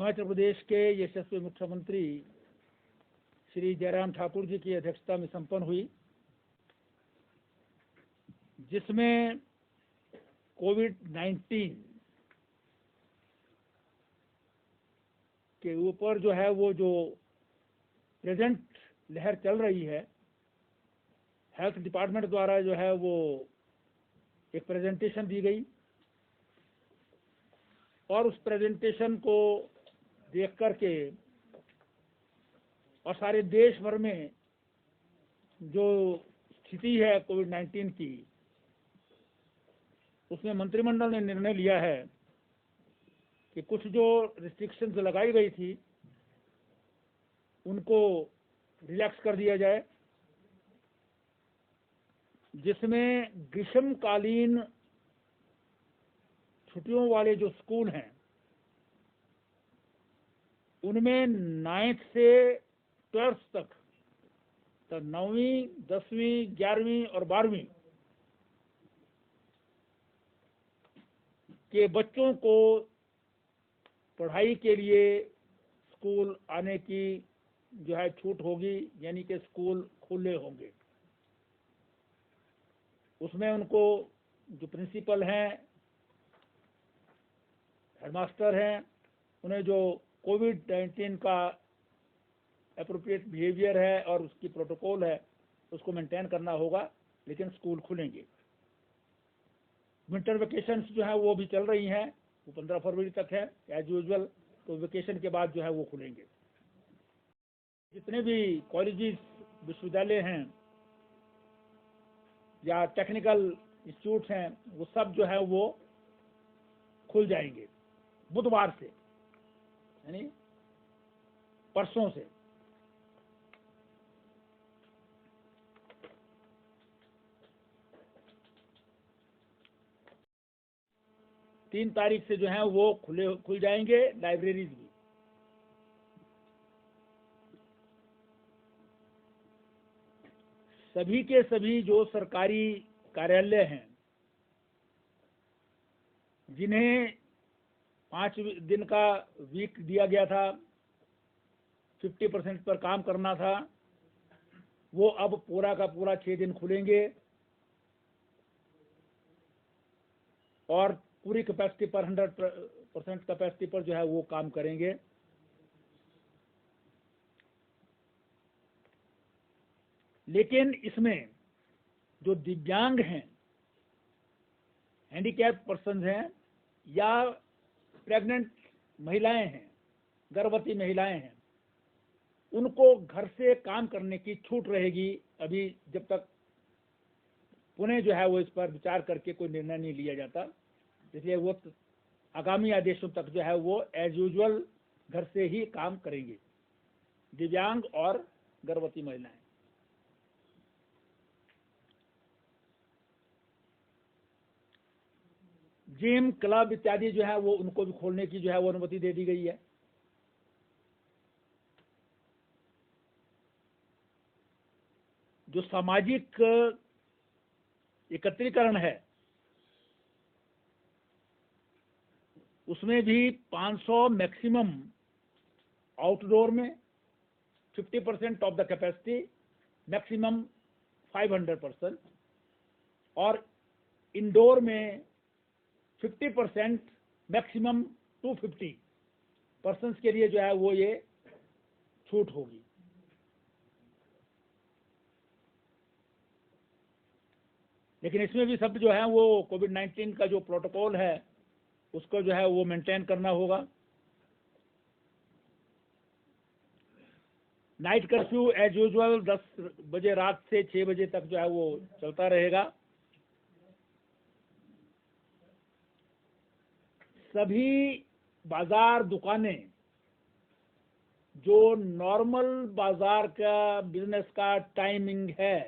हिमाचल प्रदेश के यशस्वी मुख्यमंत्री श्री जयराम ठाकुर जी की अध्यक्षता में संपन्न हुई, जिसमें कोविड-19 के ऊपर जो है वो जो प्रेजेंट लहर चल रही है, हेल्थ डिपार्टमेंट द्वारा जो है वो एक प्रेजेंटेशन दी गई और उस प्रेजेंटेशन को देख करके और सारे देश भर में जो स्थिति है कोविड-19 की, उसमें मंत्रिमंडल ने निर्णय लिया है कि कुछ जो रिस्ट्रिक्शंस लगाई गई थी उनको रिलैक्स कर दिया जाए, जिसमें ग्रीष्मकालीन छुट्टियों वाले जो स्कूल हैं उनमें 9th से 12th तक, तो 9वीं, 10वीं, 11वीं और 12वीं के बच्चों को पढ़ाई के लिए स्कूल आने की जो है छूट होगी, यानी कि स्कूल खुले होंगे। उसमें उनको जो प्रिंसिपल हैं, हेडमास्टर हैं, उन्हें जो कोविड-19 का एप्रोप्रिएट बिहेवियर है और उसकी प्रोटोकॉल है उसको मेंटेन करना होगा, लेकिन स्कूल खुलेंगे। विंटर वेकेशंस जो है वो भी चल रही हैं, वो 15 फरवरी तक है एज यूजुअल, तो वेकेशन के बाद जो है वो खुलेंगे। जितने भी कॉलेजेस, विश्वविद्यालय हैं या टेक्निकल इंस्टीट्यूट्स हैं, वो सब जो है वो खुल जाएंगे बुधवार से, यानी परसों से। तीन तारीख से जो है वो खुल जाएंगे लाइब्रेरीज भी। सभी के सभी जो सरकारी कार्यालय हैं, जिन्हें 5 दिन का वीक दिया गया था, 50% पर काम करना था, वो अब पूरा का पूरा 6 दिन खुलेंगे और पूरी कैपेसिटी पर 100% कैपेसिटी पर जो है वो काम करेंगे। लेकिन इसमें जो दिव्यांग हैं, हैंडीकैप पर्सन हैं या प्रेग्नेंट महिलाएं हैं, गर्भवती महिलाएं हैं, उनको घर से काम करने की छूट रहेगी, अभी जब तक पुणे जो है वो इस पर विचार करके कोई निर्णय नहीं लिया जाता। इसलिए वो आगामी आदेशों तक जो है वो एज यूजुअल घर से ही काम करेंगे, दिव्यांग और गर्भवती महिलाएं। जिम, क्लब इत्यादि जो है वो उनको भी खोलने की जो है वो अनुमति दे दी गई है। जो सामाजिक एकत्रीकरण है उसमें भी 500 मैक्सिमम, आउटडोर में 50% ऑफ द कैपेसिटी, मैक्सिमम 500%, और इंडोर में 50%, मैक्सिमम 250 पर्सन्स के लिए जो है वो ये छूट होगी। लेकिन इसमें भी सब जो है वो कोविड-19 का जो प्रोटोकॉल है उसको जो है वो मेंटेन करना होगा। नाइट कर्फ्यू एज यूजुअल 10 बजे रात से 6 बजे तक जो है वो चलता रहेगा। सभी बाजार, दुकानें जो नॉर्मल बाजार का बिजनेस का टाइमिंग है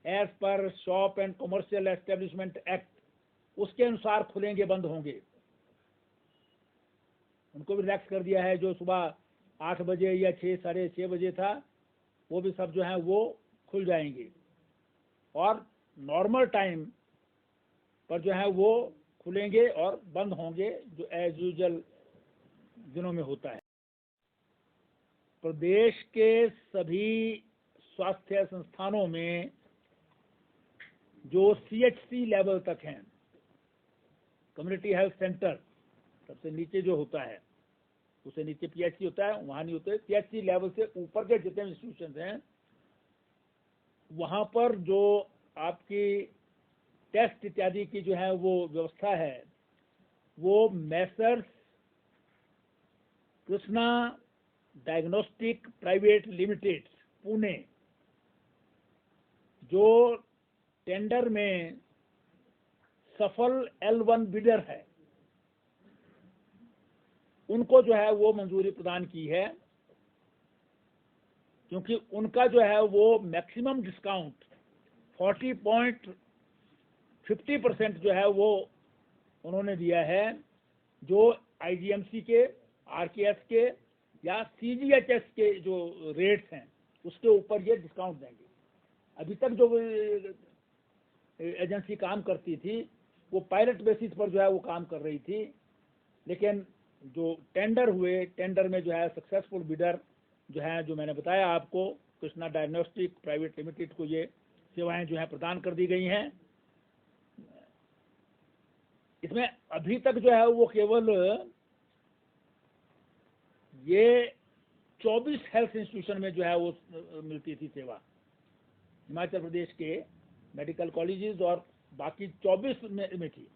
as per shop and commercial establishment act, उसके अनुसार खुलेंगे, बंद होंगे। उनको भी रिलैक्स कर दिया है। जो सुबह 8 बजे या 6, साढ़े 6 बजे था, वो भी सब जो है वो खुल जाएंगे और नॉर्मल टाइम पर जो है वो खुलेंगे और बंद होंगे, जो एज यूजुअल दिनों में होता है। प्रदेश के सभी स्वास्थ्य संस्थानों में जो CHC लेवल तक हैं, कम्युनिटी हेल्थ सेंटर, सबसे नीचे जो होता है, उससे नीचे PHC होता है, वहां नहीं होते, CHC लेवल से ऊपर के जितने इंस्टीट्यूशन हैं, वहां पर जो आपकी टेस्ट इत्यादि की जो है वो व्यवस्था है, वो Messrs Krishna diagnostic private limited Pune, जो टेंडर में सफल L1 बिडर है, उनको जो है वो मंजूरी प्रदान की है, क्योंकि उनका जो है वो मैक्सिमम डिस्काउंट 40.50% जो है वो उन्होंने दिया है, जो IGMC के, RKS के या CGHS के जो रेट्स हैं उसके ऊपर ये डिस्काउंट देंगे। अभी तक जो एजेंसी काम करती थी वो पायलट बेसिस पर जो है वो काम कर रही थी, लेकिन जो टेंडर हुए, टेंडर में जो है सक्सेसफुल बिडर जो है, जो मैंने बताया आपको, कृष्णा डायग्नोस्टिक प्राइवेट लिमिटेड को ये सेवाएं जो है प्रदान कर दी गई हैं। इसमें अभी तक जो है वो केवल ये 24 हेल्थ इंस्टीट्यूशन में जो है वो मिलती थी सेवा, हिमाचल प्रदेश के मेडिकल कॉलेजेस और बाकी 24 में थी।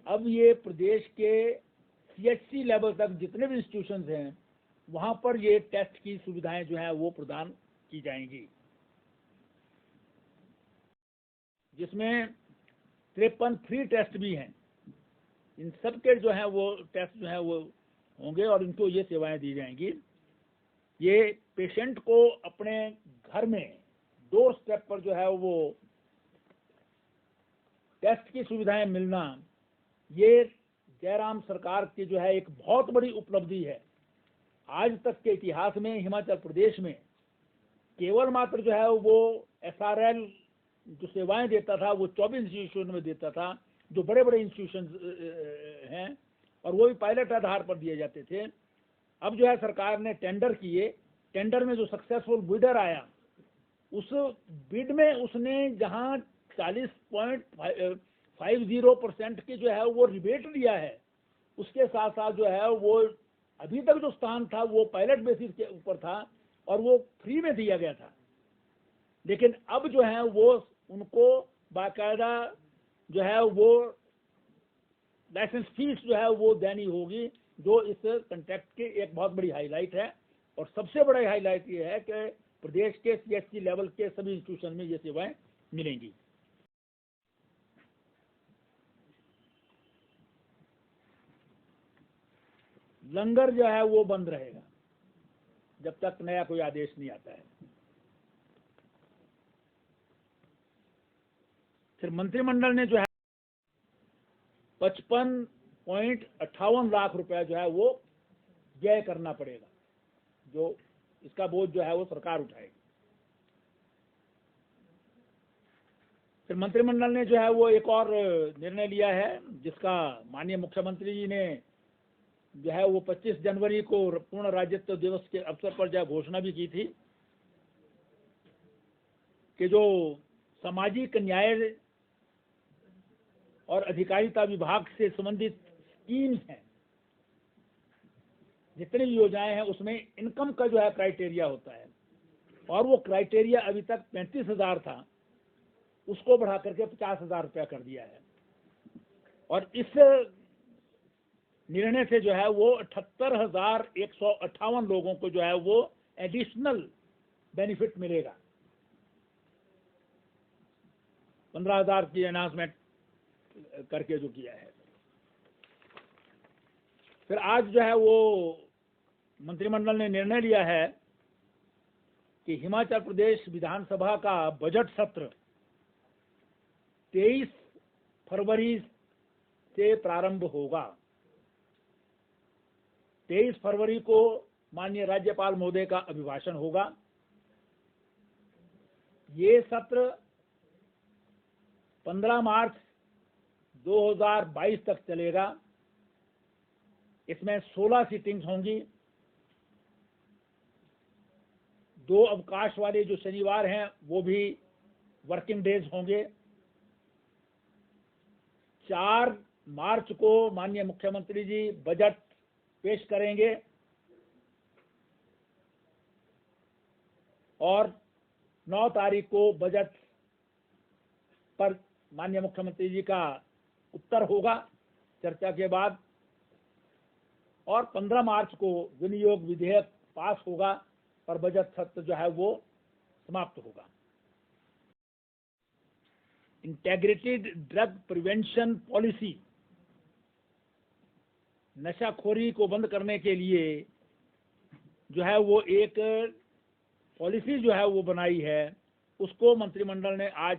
अब ये प्रदेश के CHC लेवल तक जितने भी इंस्टीट्यूशन हैं वहां पर ये टेस्ट की सुविधाएं जो है वो प्रदान की जाएंगी, जिसमें 53 फ्री टेस्ट भी हैं। इन सब के जो है वो टेस्ट जो है वो होंगे और इनको ये सेवाएं दी जाएंगी। ये पेशेंट को अपने घर में डोर स्टेप पर जो है वो टेस्ट की सुविधाएं मिलना, ये जयराम सरकार की जो है एक बहुत बड़ी उपलब्धि है। आज तक के इतिहास में हिमाचल प्रदेश में केवल मात्र जो है वो SRL जो सेवाएं देता था वो 24 इंस्टीट्यूशन में देता था, जो बड़े बड़े इंस्टीट्यूशन हैं, और वो भी पायलट आधार पर दिए जाते थे। अब जो है सरकार ने टेंडर किए, टेंडर में जो सक्सेसफुल बिडर आया, उस बिड में उसने जहां 40.50% की जो है वो रिबेट दिया है, उसके साथ साथ जो है वो अभी तक जो स्थान था वो पायलट बेसिस के ऊपर था और वो फ्री में दिया गया था, लेकिन अब जो है वो उनको बाकायदा जो है वो लाइसेंस फीस जो है वो देनी होगी, जो इस कंट्रैक्ट की एक बहुत बड़ी हाईलाइट है। और सबसे बड़ा हाईलाइट ये है कि प्रदेश के CHC लेवल के सभी इंस्टीट्यूशन में ये सेवाएं मिलेंगी। लंगर जो है वो बंद रहेगा जब तक नया कोई आदेश नहीं आता है। फिर मंत्रिमंडल ने जो है 55.58 लाख रुपया जो है वो व्यय करना पड़ेगा, जो इसका बोझ जो है वो सरकार उठाएगी। फिर मंत्रिमंडल ने जो है वो एक और निर्णय लिया है, जिसका माननीय मुख्यमंत्री जी ने जो है वो 25 जनवरी को पूर्ण राज्यत्व दिवस के अवसर पर जो घोषणा भी की थी कि जो सामाजिक न्याय और अधिकारिता विभाग से संबंधित स्कीम्स हैं, जितनी भी योजनाएं हैं, उसमें इनकम का जो है क्राइटेरिया होता है, और वो क्राइटेरिया अभी तक 35,000 था, उसको बढ़ा करके 50,000 रुपया कर दिया है। और इस निर्णय से जो है वो 78,158 लोगों को जो है वो एडिशनल बेनिफिट मिलेगा। 15,000 की अनाउंसमेंट करके जो किया है। फिर आज जो है वो मंत्रिमंडल ने निर्णय लिया है कि हिमाचल प्रदेश विधानसभा का बजट सत्र 23 फरवरी से प्रारंभ होगा। 23 फरवरी को माननीय राज्यपाल महोदय का अभिभाषण होगा। ये सत्र 15 मार्च 2022 तक चलेगा। इसमें 16 सीटिंग्स होंगी। 2 अवकाश वाले जो शनिवार हैं वो भी वर्किंग डेज होंगे। 4 मार्च को माननीय मुख्यमंत्री जी बजट पेश करेंगे और 9 तारीख को बजट पर माननीय मुख्यमंत्री जी का उत्तर होगा चर्चा के बाद, और 15 मार्च को विनियोग विधेयक पास होगा और बजट सत्र जो है वो समाप्त होगा। इंटीग्रेटेड ड्रग प्रिवेंशन पॉलिसी, नशाखोरी को बंद करने के लिए जो है वो एक पॉलिसी जो है वो बनाई है, उसको मंत्रिमंडल ने आज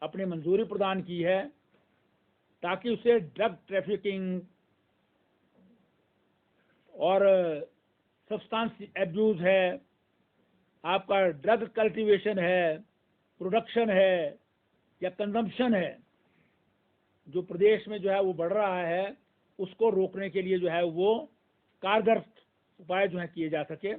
अपनी मंजूरी प्रदान की है, ताकि उसे ड्रग ट्रैफिकिंग और सब्सटेंस एब्यूज है, आपका ड्रग कल्टीवेशन है, प्रोडक्शन है या कंजम्पशन है, जो प्रदेश में जो है वो बढ़ रहा है, उसको रोकने के लिए जो है वो कारगर उपाय जो है किए जा सके।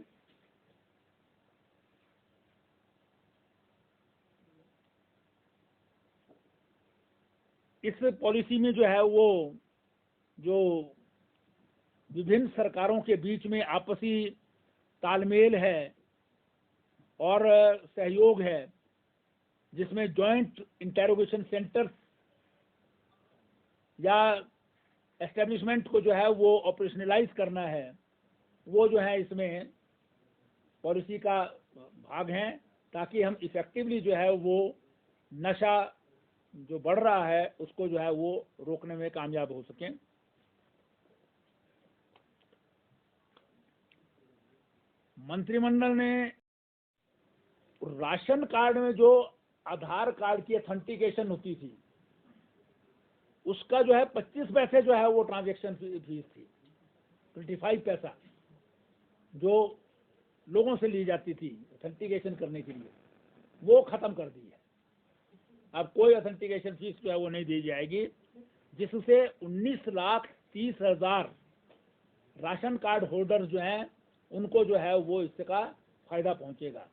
इस पॉलिसी में जो है वो जो विभिन्न सरकारों के बीच में आपसी तालमेल है और सहयोग है, जिसमें जॉइंट इंटेरोगेशन सेंटर्स या एस्टेब्लिशमेंट को जो है वो ऑपरेशनलाइज करना है, वो जो है इसमें पॉलिसी का भाग हैं, ताकि हम इफेक्टिवली जो है वो नशा जो बढ़ रहा है उसको जो है वो रोकने में कामयाब हो सकें। मंत्रिमंडल ने राशन कार्ड में जो आधार कार्ड की ऑथेंटिकेशन होती थी, उसका जो है 25 पैसे जो है वो ट्रांजैक्शन फीस थी, 25 पैसा जो लोगों से ली जाती थी ऑथेंटिकेशन करने के लिए, वो खत्म कर दी है। अब कोई ऑथेंटिकेशन फीस जो है वो नहीं दी जाएगी, जिससे 19,30,000 राशन कार्ड होल्डर्स जो हैं उनको जो है वो इसका फायदा पहुंचेगा।